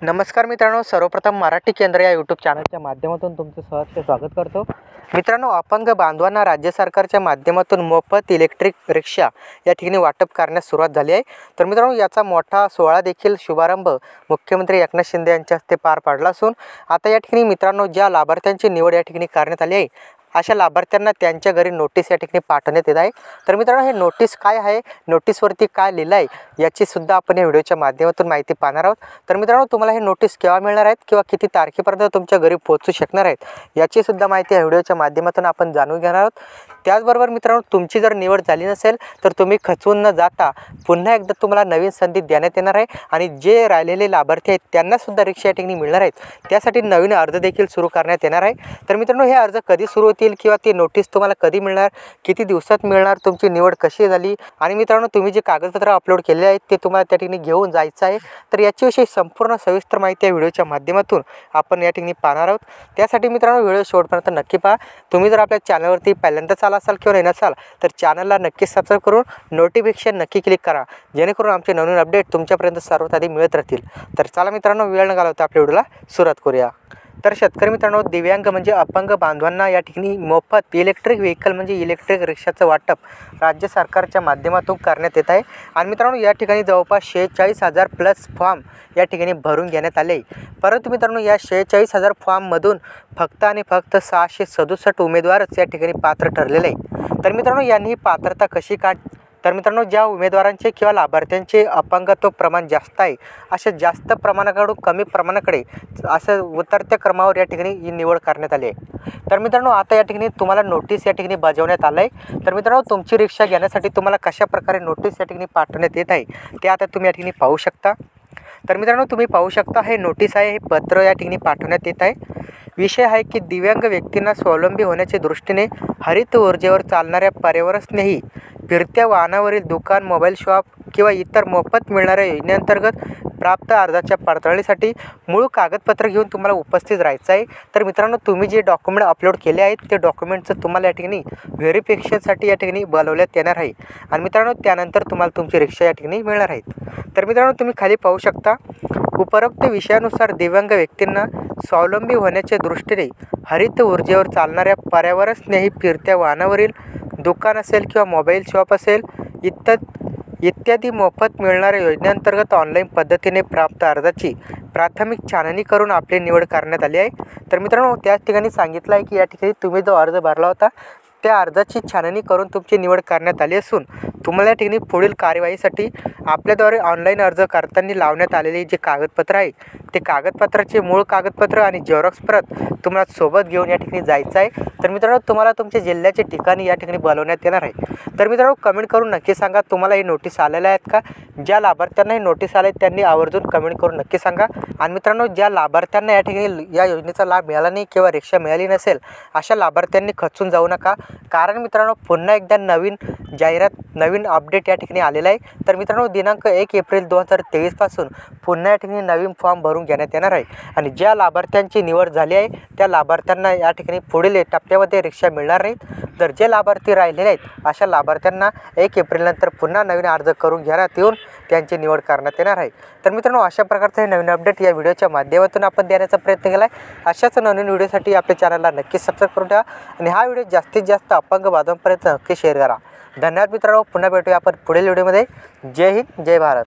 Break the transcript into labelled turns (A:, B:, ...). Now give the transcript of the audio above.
A: नमस्कार मित्रांनो, सर्वप्रथम मराठी केंद्र या यूट्यूब चॅनलच्या माध्यमातून तुमचं सहर्ष स्वागत करतो। मित्रांनो, अपंग बांधवांना राज्य सरकारच्या माध्यमातून मोफत इलेक्ट्रिक रिक्षा या ठिकाणी वाटप करण्यास सुरुवात झाली आहे। तर मित्रांनो, याचा मोठा सोहळा देखील शुभारंभ मुख्यमंत्री एकनाथ शिंदे यांच्या हस्ते पार पडला असून आता या ठिकाणी मित्रांनो ज्या लाभार्थ्यांची निवड या ठिकाणी करण्यात आली आहे अशा लाभार्थ्यांना त्यांच्या घरी नोटीस या ठिकाणी पाठवण्यात येत आहे। तर मित्रांनो, हे नोटीस काय आहे, नोटीसवरती काय लिहिलं आहे याची सुद्धा आपण या व्हिडिओच्या माध्यमातून माहिती पाहणार आहोत। तर मित्रांनो, तुम्हाला हे नोटीस केव्हा मिळणार आहेत किंवा किती तारखेपर्यंत तुमच्या घरी पोहोचू शकणार आहेत याची सुद्धा माहिती या व्हिडिओच्या माध्यमातून आपण जाणून घेणार आहोत। त्याचबरोबर मित्रांनो, तुमची जर निवड झाली नसेल तर तुम्ही खचून न जाता पुन्हा एकदा तुम्हाला नवीन संधी देण्यात येणार आहे आणि जे राहिलेले लाभार्थी आहेत त्यांना सुद्धा रिक्षा या ठिकाणी मिळणार आहेत। त्यासाठी नवीन अर्ज देखील सुरू करण्यात येणार आहे। तर मित्रांनो, हे अर्ज कधी सुरू होतील किंवा ती नोटीस तुम्हाला कधी मिळणार, किती दिवसात मिळणार, तुमची निवड कशी झाली आणि मित्रांनो तुम्ही जे कागदपत्र अपलोड केलेले आहेत ते तुम्हाला त्या ठिकाणी घेऊन जायचं आहे। तर याच्याविषयी संपूर्ण सविस्तर माहिती या व्हिडिओच्या माध्यमातून आपण या ठिकाणी पाहणार आहोत। त्यासाठी मित्रांनो व्हिडिओ शेवटपर्यंत नक्की पहा। तुम्ही जर आपल्या चॅनलवरती पहिल्यांदाच आला असाल किंवा नवीन असाल तर चॅनलला नक्की सबस्क्राईब करून नोटिफिकेशन नक्की क्लिक करा, जेणेकरून आमचे नवीन अपडेट तुमच्यापर्यंत सर्वात आधी मिळत राहतील। तर चला मित्रांनो, वेळ न घालवता आपल्या व्हिडिओला सुरुवात करूया। तर शेतकरी मित्रांनो, दिव्यांग म्हणजे अपंग बांधवांना या ठिकाणी मोफत इलेक्ट्रिक व्हेकल म्हणजे इलेक्ट्रिक रिक्षाचं वाटप राज्य सरकारच्या माध्यमातून करण्यात येत आहे। आणि मित्रांनो, या ठिकाणी जवळपास 46,000 प्लस फॉर्म या ठिकाणी भरून घेण्यात आले। परंतु मित्रांनो, या 46,000 फॉर्ममधून फक्त आणि फक्त 667 उमेदवारच या ठिकाणी पात्र ठरलेले आहे। तर मित्रांनो, यांनी पात्रता कशी तर मित्रांनो, ज्या उमेदवारांचे किंवा लाभार्थ्यांचे अपंगत्व प्रमाण जास्त आहे अशा जास्त प्रमाणाकडून कमी प्रमाणाकडे असं उतरत्या क्रमावर या ठिकाणी ही निवड करण्यात आली आहे। तर मित्रांनो, आता या ठिकाणी तुम्हाला नोटीस या ठिकाणी बजावण्यात आलं आहे। तर मित्रांनो, तुमची रिक्षा घेण्यासाठी तुम्हाला कशा प्रकारे नोटीस या ठिकाणी पाठवण्यात येत आहे ते आता तुम्ही या ठिकाणी पाहू शकता। तर मित्रांनो, तुम्ही पाहू शकता हे नोटीस आहे, हे पत्र या ठिकाणी पाठवण्यात येत आहे। विषय आहे की दिव्यांग व्यक्तींना स्वावलंबी होण्याच्या दृष्टीने हरित ऊर्जेवर चालणाऱ्या पर्यावरणस्नेही फिरत्या वाहनावरील दुकान, मोबाईल शॉप किंवा इतर मोफत मिळणाऱ्या योजनेअंतर्गत प्राप्त अर्जाच्या पडताळणीसाठी मूळ कागदपत्र घेऊन तुम्हाला उपस्थित राहायचं आहे। तर मित्रांनो, तुम्ही जे डॉक्युमेंट अपलोड केले आहेत ते डॉक्युमेंटचं तुम्हाला या ठिकाणी व्हेरिफिकेशनसाठी या ठिकाणी बोलवण्यात येणार आहे आणि मित्रांनो त्यानंतर तुम्हाला तुमची रिक्षा या ठिकाणी मिळणार आहेत। तर मित्रांनो, तुम्ही खाली पाहू शकता, उपरोक्त विषयानुसार दिव्यांग व्यक्तींना स्वावलंबी होण्याच्या दृष्टीने हरित ऊर्जेवर चालणाऱ्या पर्यावरणस्नेही फिरत्या वाहनावरील दुकान असेल किंवा मोबाईल शॉप असेल इत्यादी मोफत मिळणाऱ्या योजनेअंतर्गत ऑनलाईन पद्धतीने प्राप्त अर्जाची प्राथमिक छाननी करून आपली निवड करण्यात आली आहे। तर मित्रांनो, त्याच ठिकाणी सांगितलं आहे की या ठिकाणी तुम्ही जो अर्ज भरला होता त्या अर्जाची छाननी करून तुमची निवड करण्यात आली असून तुम्हाला या ठिकाणी पुढील कार्यवाहीसाठी आपल्याद्वारे ऑनलाईन अर्ज करताना लावण्यात आलेले जे कागदपत्र आहे ते कागदपत्राचे मूळ कागदपत्र आणि झेरॉक्स प्रत तुम्हाला सोबत घेऊन या ठिकाणी जायचं आहे। तर मित्रांनो, तुम्हाला तुमच्या जिल्ह्याचे ठिकाणी या ठिकाणी बोलवण्यात येणार आहे। तर मित्रांनो, कमेंट करून नक्की सांगा तुम्हाला ही नोटीस आलेल्या आहेत का। ज्या लाभार्थ्यांना ही नोटीस आले त्यांनी आवर्जून कमेंट करून नक्की सांगा। आणि मित्रांनो, ज्या लाभार्थ्यांना या ठिकाणी या योजनेचा लाभ मिळाला नाही किंवा रिक्षा मिळाली नसेल अशा लाभार्थ्यांनी खचून जाऊ नका, कारण मित्रांनो पुन्हा एकदा नवीन जाहिरात, नवीन अपडेट या ठिकाणी आलेला आहे। तर मित्रांनो, दिनांक 1 एप्रिल 2023 पासून पुन्हा या ठिकाणी नवीन फॉर्म भरून घेण्यात येणार आहे आणि ज्या लाभार्थ्यांची निवड झाली आहे त्या लाभार्थ्यांना या ठिकाणी पुढील टप्प्यामध्ये रिक्षा मिळणार नाहीत। तर जे लाभार्थी राहिलेले आहेत अशा लाभार्थ्यांना 1 एप्रिलनंतर पुन्हा नवीन अर्ज करून घेण्यात येऊन त्यांची निवड करण्यात येणार आहे। तर मित्रांनो, अशा प्रकारचे हे नवीन अपडेट या व्हिडिओच्या माध्यमातून आपण देण्याचा प्रयत्न केला आहे। अशाच नवीन व्हिडिओसाठी आपल्या चॅनलला नक्की सबस्क्राईब करून ठेवा आणि हा व्हिडिओ जास्तीत जास्त अपंग बांधवांपर्यंत नक्की शेअर करा। धन्यवाद मित्रांनो, पुन्हा भेटूया आपण पुढील व्हिडिओमध्ये। जय हिंद, जय भारत।